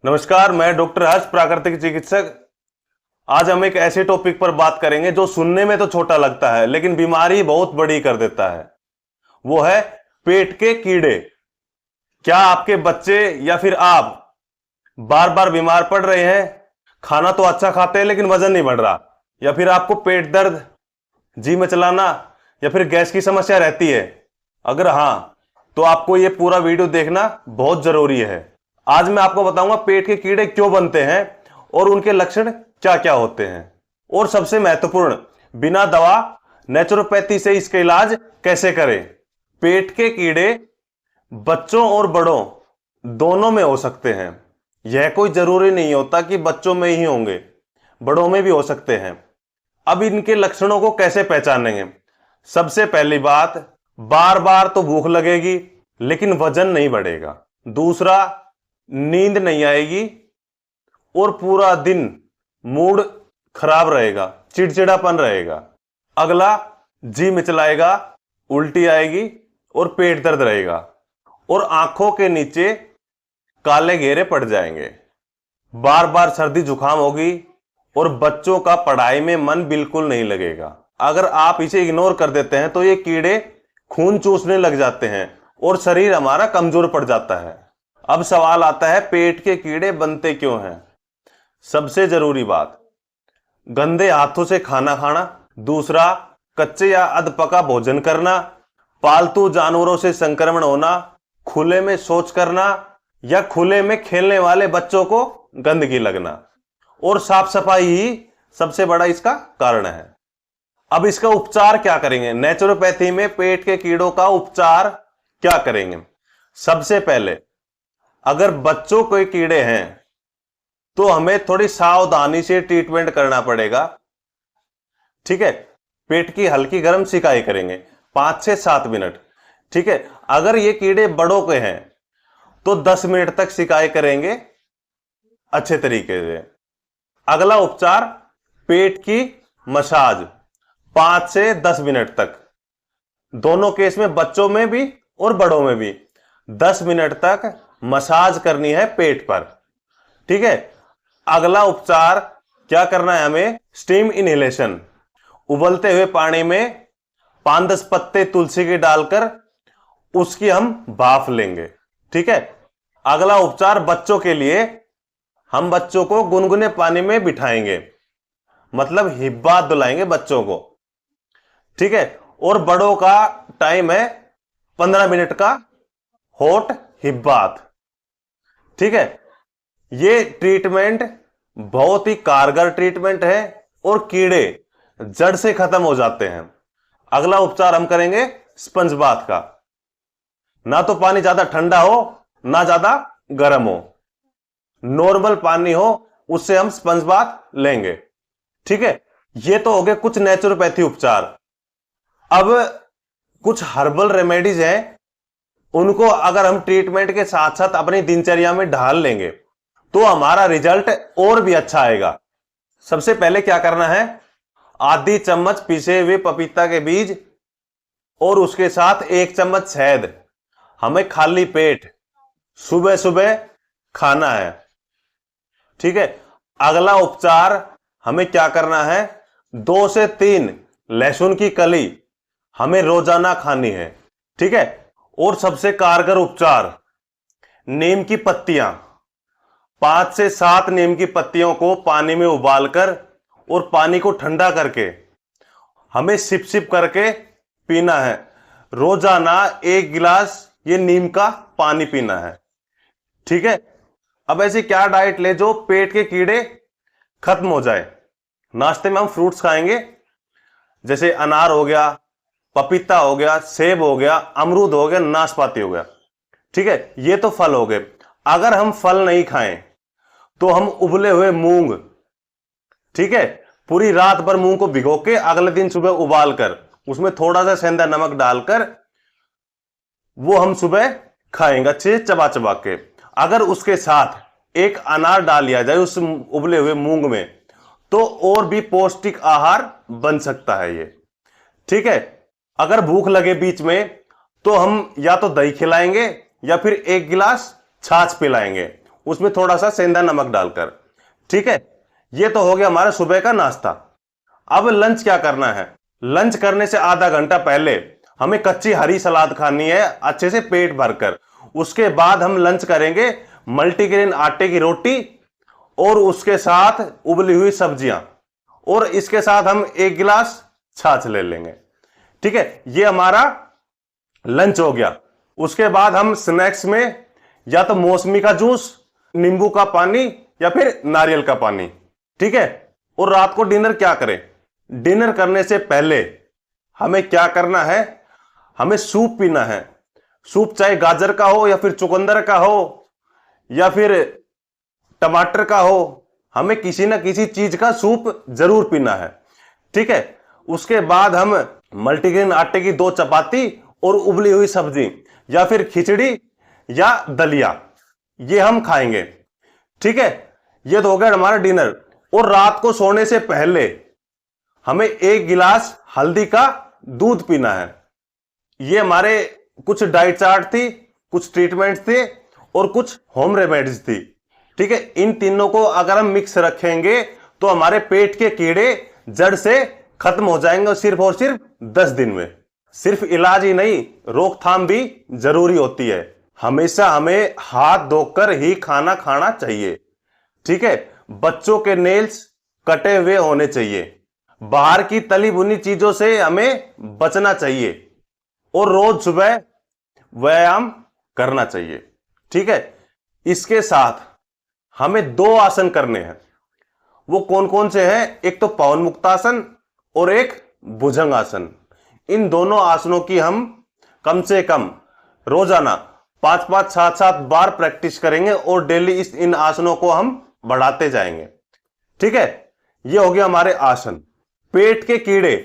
नमस्कार, मैं डॉक्टर हर्ष, प्राकृतिक चिकित्सक। आज हम एक ऐसे टॉपिक पर बात करेंगे जो सुनने में तो छोटा लगता है लेकिन बीमारी बहुत बड़ी कर देता है। वो है पेट के कीड़े। क्या आपके बच्चे या फिर आप बार बार बीमार पड़ रहे हैं? खाना तो अच्छा खाते हैं लेकिन वजन नहीं बढ़ रहा, या फिर आपको पेट दर्द, जी मिचलाना या फिर गैस की समस्या रहती है? अगर हाँ, तो आपको ये पूरा वीडियो देखना बहुत जरूरी है। आज मैं आपको बताऊंगा पेट के कीड़े क्यों बनते हैं और उनके लक्षण क्या क्या होते हैं, और सबसे महत्वपूर्ण, बिना दवा नेचुरोपैथी से इसका इलाज कैसे करें। पेट के कीड़े बच्चों और बड़ों दोनों में हो सकते हैं। यह कोई जरूरी नहीं होता कि बच्चों में ही होंगे, बड़ों में भी हो सकते हैं। अब इनके लक्षणों को कैसे पहचानेंगे? सबसे पहली बात, बार बार तो भूख लगेगी लेकिन वजन नहीं बढ़ेगा। दूसरा, नींद नहीं आएगी और पूरा दिन मूड खराब रहेगा, चिड़चिड़ापन रहेगा। अगला, जी मिचलाएगा, उल्टी आएगी और पेट दर्द रहेगा, और आंखों के नीचे काले घेरे पड़ जाएंगे। बार बार सर्दी जुकाम होगी और बच्चों का पढ़ाई में मन बिल्कुल नहीं लगेगा। अगर आप इसे इग्नोर कर देते हैं तो ये कीड़े खून चूसने लग जाते हैं और शरीर हमारा कमजोर पड़ जाता है। अब सवाल आता है, पेट के कीड़े बनते क्यों हैं? सबसे जरूरी बात, गंदे हाथों से खाना खाना। दूसरा, कच्चे या अधपका भोजन करना। पालतू जानवरों से संक्रमण होना। खुले में शौच करना या खुले में खेलने वाले बच्चों को गंदगी लगना। और साफ सफाई ही सबसे बड़ा इसका कारण है। अब इसका उपचार क्या करेंगे? नेचुरोपैथी में पेट के कीड़ों का उपचार क्या करेंगे? सबसे पहले, अगर बच्चों के कीड़े हैं तो हमें थोड़ी सावधानी से ट्रीटमेंट करना पड़ेगा। ठीक है, पेट की हल्की गर्म सिकाई करेंगे 5 से 7 मिनट। ठीक है, अगर ये कीड़े बड़ों के हैं तो 10 मिनट तक सिकाई करेंगे अच्छे तरीके से। अगला उपचार, पेट की मसाज 5 से 10 मिनट तक। दोनों केस में, बच्चों में भी और बड़ों में भी 10 मिनट तक मसाज करनी है पेट पर। ठीक है, अगला उपचार क्या करना है हमें? Steam inhalation. उबलते हुए पानी में 5-10 पत्ते तुलसी के डालकर उसकी हम भाप लेंगे। ठीक है, अगला उपचार बच्चों के लिए, हम बच्चों को गुनगुने पानी में बिठाएंगे, मतलब हिब्बात दुलाएंगे बच्चों को। ठीक है, और बड़ों का टाइम है 15 मिनट का हॉट हिब्बात। ठीक है, ये ट्रीटमेंट बहुत ही कारगर ट्रीटमेंट है और कीड़े जड़ से खत्म हो जाते हैं। अगला उपचार हम करेंगे स्पंज बाथ का। ना तो पानी ज्यादा ठंडा हो ना ज्यादा गर्म हो, नॉर्मल पानी हो, उससे हम स्पंज बाथ लेंगे। ठीक है, ये तो हो गए कुछ नेचुरोपैथी उपचार। अब कुछ हर्बल रेमेडीज हैं, उनको अगर हम ट्रीटमेंट के साथ साथ अपनी दिनचर्या में ढाल लेंगे तो हमारा रिजल्ट और भी अच्छा आएगा। सबसे पहले क्या करना है? आधी चम्मच पिसे हुए पपीता के बीज और उसके साथ 1 चम्मच शहद हमें खाली पेट सुबह सुबह खाना है। ठीक है, अगला उपचार हमें क्या करना है? 2 से 3 लहसुन की कली हमें रोजाना खानी है। ठीक है, और सबसे कारगर उपचार, नीम की पत्तियां, 5 से 7 नीम की पत्तियों को पानी में उबालकर और पानी को ठंडा करके हमें सिप सिप करके पीना है। रोजाना 1 गिलास ये नीम का पानी पीना है। ठीक है, अब ऐसी क्या डाइट ले जो पेट के कीड़े खत्म हो जाए? नाश्ते में हम फ्रूट्स खाएंगे, जैसे अनार हो गया, पपीता हो गया, सेब हो गया, अमरूद हो गया, नाशपाती हो गया। ठीक है, ये तो फल हो गए। अगर हम फल नहीं खाएं तो हम उबले हुए मूंग, ठीक है, पूरी रात भर मूंग को भिगो के अगले दिन सुबह उबाल कर उसमें थोड़ा सा सेंधा नमक डालकर वो हम सुबह खाएंगे अच्छे से चबा चबा के। अगर उसके साथ एक अनार डाल लिया जाए उस उबले हुए मूंग में तो और भी पौष्टिक आहार बन सकता है ये। ठीक है, अगर भूख लगे बीच में तो हम या तो दही खिलाएंगे या फिर 1 गिलास छाछ पिलाएंगे, उसमें थोड़ा सा सेंधा नमक डालकर। ठीक है, ये तो हो गया हमारा सुबह का नाश्ता। अब लंच क्या करना है? लंच करने से आधा घंटा पहले हमें कच्ची हरी सलाद खानी है अच्छे से पेट भरकर। उसके बाद हम लंच करेंगे मल्टीग्रेन आटे की रोटी और उसके साथ उबली हुई सब्जियां, और इसके साथ हम 1 गिलास छाछ ले लेंगे। ठीक है, ये हमारा लंच हो गया। उसके बाद हम स्नैक्स में या तो मौसमी का जूस, नींबू का पानी या फिर नारियल का पानी। ठीक है, और रात को डिनर क्या करें? डिनर करने से पहले हमें क्या करना है? हमें सूप पीना है। सूप चाहे गाजर का हो या फिर चुकंदर का हो या फिर टमाटर का हो, हमें किसी ना किसी चीज का सूप जरूर पीना है। ठीक है, उसके बाद हम मल्टीग्रेन आटे की 2 चपाती और उबली हुई सब्जी या फिर खिचड़ी या दलिया, ये हम खाएंगे। ठीक है, ये तो हो गया हमारा डिनर। और रात को सोने से पहले हमें 1 गिलास हल्दी का दूध पीना है। ये हमारे कुछ डाइट चार्ट थी, कुछ ट्रीटमेंट थे और कुछ होम रेमेडीज थी। ठीक है, इन तीनों को अगर हम मिक्स रखेंगे तो हमारे पेट के कीड़े जड़ से खत्म हो जाएंगे, सिर्फ और सिर्फ 10 दिन में। सिर्फ इलाज ही नहीं, रोकथाम भी जरूरी होती है। हमेशा हमें हाथ धोकर ही खाना खाना चाहिए। ठीक है, बच्चों के नेल्स कटे हुए होने चाहिए। बाहर की तली भुनी चीजों से हमें बचना चाहिए और रोज सुबह व्यायाम करना चाहिए। ठीक है, इसके साथ हमें 2 आसन करने हैं। वो कौन कौन से हैं? एक तो पवन मुक्तासन और एक भुजंग आसन। इन दोनों आसनों की हम कम से कम रोजाना 5-5, 7-7 बार प्रैक्टिस करेंगे और डेली इन आसनों को हम बढ़ाते जाएंगे। ठीक है, ये हो गया हमारे आसन। पेट के कीड़े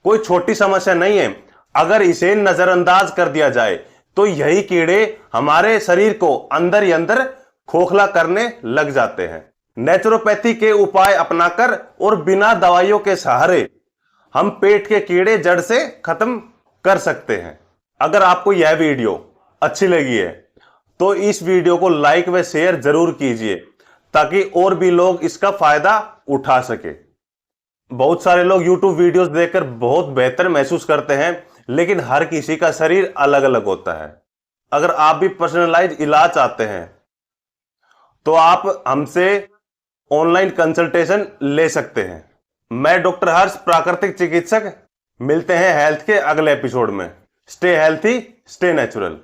कोई छोटी समस्या नहीं है। अगर इसे नजरअंदाज कर दिया जाए तो यही कीड़े हमारे शरीर को अंदर ही अंदर खोखला करने लग जाते हैं। नेचुरोपैथी के उपाय अपनाकर और बिना दवाइयों के सहारे हम पेट के कीड़े जड़ से खत्म कर सकते हैं। अगर आपको यह वीडियो अच्छी लगी है तो इस वीडियो को लाइक व शेयर जरूर कीजिए ताकि और भी लोग इसका फायदा उठा सके। बहुत सारे लोग YouTube वीडियोस देखकर बहुत बेहतर महसूस करते हैं, लेकिन हर किसी का शरीर अलग अलग होता है। अगर आप भी पर्सनलाइज इलाज चाहते हैं तो आप हमसे ऑनलाइन कंसल्टेशन ले सकते हैं। मैं डॉक्टर हर्ष, प्राकृतिक चिकित्सक। मिलते हैं हेल्थ के अगले एपिसोड में। Stay healthy, stay natural.